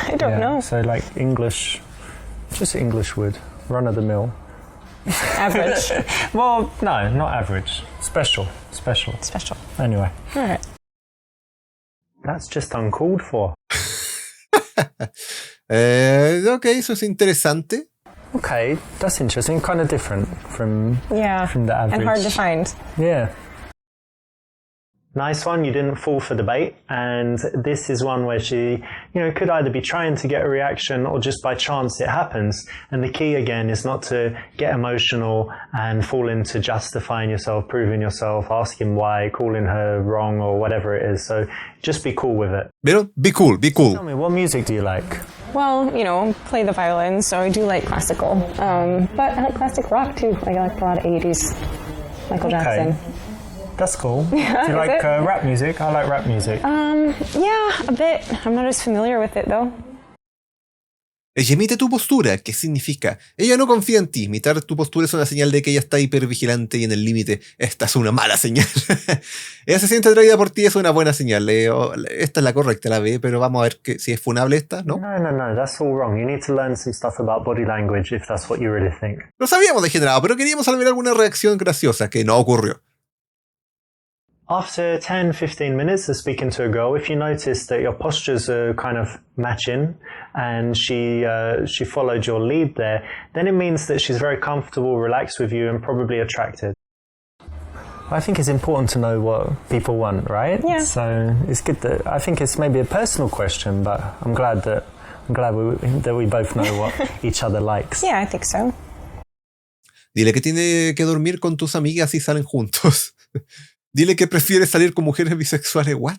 I don't know. So like English, just English wood, run of the mill. Average. Well, no, not average. Special. Special. Anyway, All right. that's just uncalled for. Ok, eso es interesante. Okay, that's interesting. Kind of different from Yeah. the average. And hard to find. Yeah. nice one. You didn't fall for the bait. And this is one where she, could either be trying to get a reaction or just by chance it happens. And the key again is not to get emotional and fall into justifying yourself, proving yourself, asking why, calling her wrong or whatever it is. So just be cool with it. Pero be cool. Tell me, what music do you like? Well, play the violin, so I do like classical. But I like classic rock too. I like a lot of 80s. Michael Jackson. That's cool. Do you like rap music? I like rap music. Yeah, a bit. I'm not as familiar with it though. Ella imita tu postura. ¿Qué significa? Ella no confía en ti. Imitar tu postura es una señal de que ella está hipervigilante y en el límite. Esta es una mala señal. Ella se siente atraída por ti, es una buena señal. Esta es la correcta, la B, pero vamos a ver si es funable esta, ¿no? No, that's all wrong. You need to learn some stuff about body language if that's what you really think. Lo sabíamos degenerado, pero queríamos ver alguna reacción graciosa que no ocurrió. After 10-15 minutes of speaking to a girl, if you notice that your postures are kind of matching and she followed your lead there, then it means that she's very comfortable, relaxed with you and probably attracted. I think it's important to know what people want, right? Yeah. So it's good that, I think it's maybe a personal question, but I'm glad that we both know what each other likes. Yeah, I think so. Dile que tiene que dormir con tus amigas y salen juntos. Dile que prefieres salir con mujeres bisexuales. ¿What?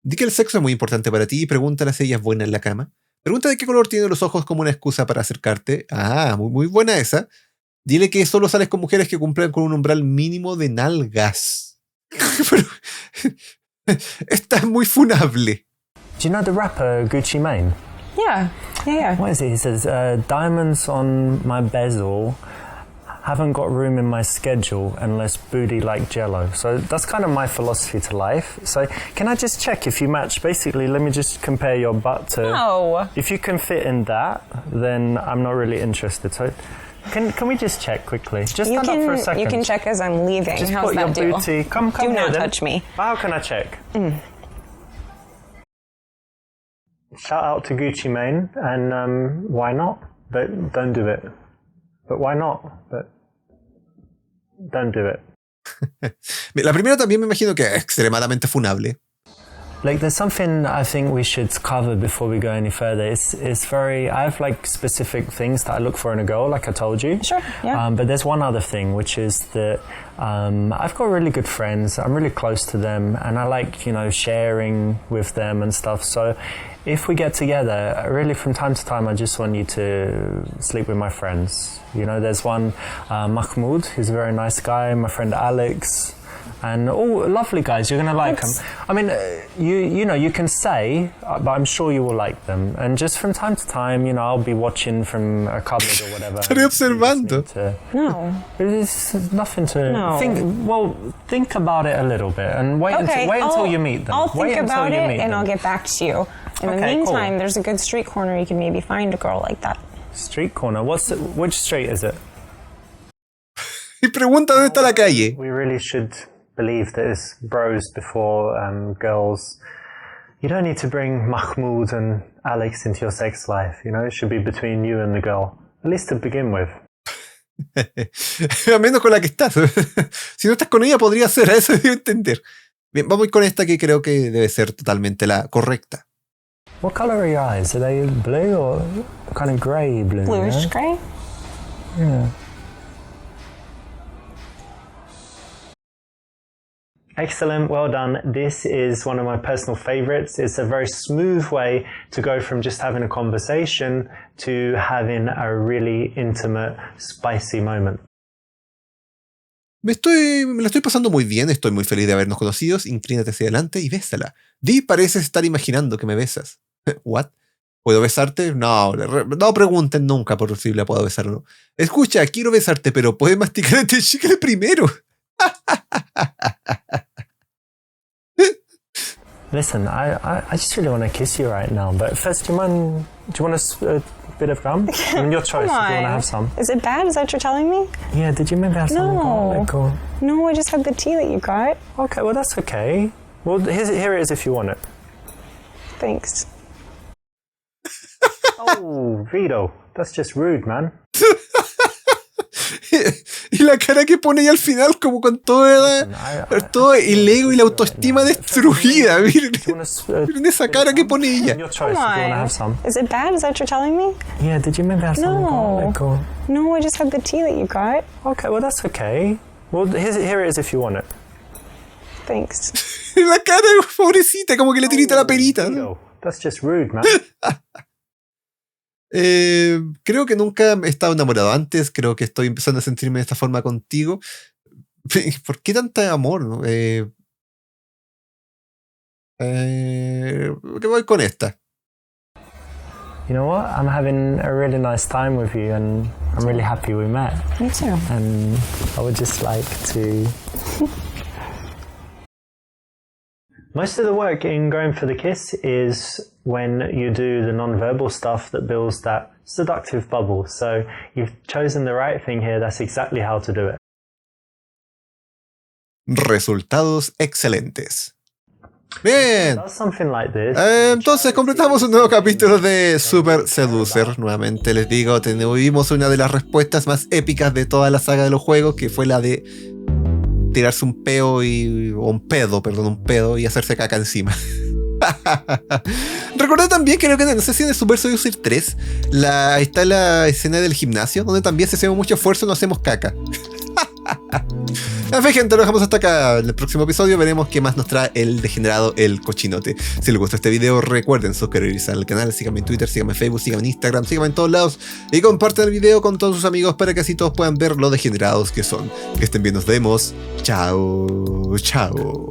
Di que el sexo es muy importante para ti y pregúntale si ella es buena en la cama. Pregunta de qué color tiene los ojos como una excusa para acercarte. Ah, muy buena esa. Dile que solo sales con mujeres que cumplan con un umbral mínimo de nalgas. Pero, esta es muy funable. Do you know the rapper Gucci Mane? Yeah. What is it? He says, diamonds on my bezel haven't got room in my schedule unless booty like jello. So that's kind of my philosophy to life. So can I just check if you match? Basically, let me just compare your butt to... No. If you can fit in that, then I'm not really interested. So can we just check quickly? Just stand up for a second. You can check as I'm leaving. Just How's put that your do? booty... Come Do here, not then. touch me. How can I check? Shout out to Gucci Mane, and why not? But don't do it. But why not? But don't do it. La primera también me imagino que es extremadamente funable. Like, there's something I think we should cover before we go any further. It's very... I have, like, specific things that I look for in a girl, like I told you. Sure, yeah. But there's one other thing, which is that I've got really good friends. I'm really close to them, and I like, sharing with them and stuff. So if we get together, really from time to time, I just want you to sleep with my friends. There's one, Mahmoud, who's a very nice guy, my friend Alex... And all lovely guys, you're going to like them. I mean, you can say, but I'm sure you will like them. And just from time to time, I'll be watching from a cupboard or whatever. Estaré observando. No. It's nothing to... No. Think about it a little bit and wait until you meet them. I'll think about it and I'll get back to you. In the meantime, cool. There's a good street corner you can maybe find a girl like that. Street corner? Which street is it? Y pregunta dónde está la calle. We really should... believe that it's bros before girls. You don't need to bring Mahmoud and Alex into your sex life, it should be between you and the girl, at least to begin with. A menos con la que estás. Si no estás con ella podría ser, a eso debo entender. Bien, vamos con esta que creo que debe ser totalmente la correcta. What color are your eyes? Are they blue or kind of grey blue? Bluish grey? Yeah. Excellent, well done. This is one of my personal favorites. It's a very smooth way to go from just having a conversation to having a really intimate, spicy moment. Me la estoy pasando muy bien, estoy muy feliz de habernos conocido. Inclínate hacia adelante y bésala. Di, pareces estar imaginando que me besas. ¿What? ¿Puedo besarte? No pregunten nunca por si la puedo besar o no. Escucha, quiero besarte, pero ¿puedes masticar este chicle primero? Listen, I just really want to kiss you right now, but first, do you want a bit of gum? I mean, your choice, if you want to have some. Is it bad? Is that what you're telling me? Yeah, did you maybe have some garlic or... No, I just had the tea that you got. Okay, well, that's okay. Well, here it is if you want it. Thanks. Oh, Vito, that's just rude, man. Y la cara que pone ahí al final, como con todo el ego y la autoestima destruida. Miren, miren esa cara que pone ella. Come on. Is it bad? Is that what you're telling me? Yeah, did you maybe have some garlic or... No, I just had the tea that you got. Okay, well that's okay. Well, here it is if you want it. Thanks. La cara, pobrecita, como que le tirita la perita. No, that's just rude, man. Creo que nunca he estado enamorado antes. Creo que estoy empezando a sentirme de esta forma contigo. ¿Por qué tanta amor? ¿No? ¿Qué voy con esta? You know what? I'm having a really nice time with you, and I'm really happy we met. Me too. And I would just like to... Most of the work in going for the kiss is when you do the non-verbal stuff that builds that seductive bubble. So you've chosen the right thing here. That's exactly how to do it. Resultados excelentes. Bien. Something like this. Entonces completamos un nuevo capítulo de Super Seducer. Nuevamente les digo, tuvimos una de las respuestas más épicas de toda la saga de los juegos, que fue la de tirarse un pedo un pedo y hacerse caca encima. Recordé también, creo que no sé si en el Super Seducer 3 está la escena del gimnasio, donde también si hacemos mucho esfuerzo no hacemos caca. En fin, gente, lo dejamos hasta acá. En el próximo episodio veremos qué más nos trae el degenerado, el cochinote. Si les gustó este video, recuerden suscribirse al canal, síganme en Twitter, síganme en Facebook, síganme en Instagram, síganme en todos lados y compartan el video con todos sus amigos para que así todos puedan ver lo degenerados que son. Que estén bien, nos vemos. Chao, chao.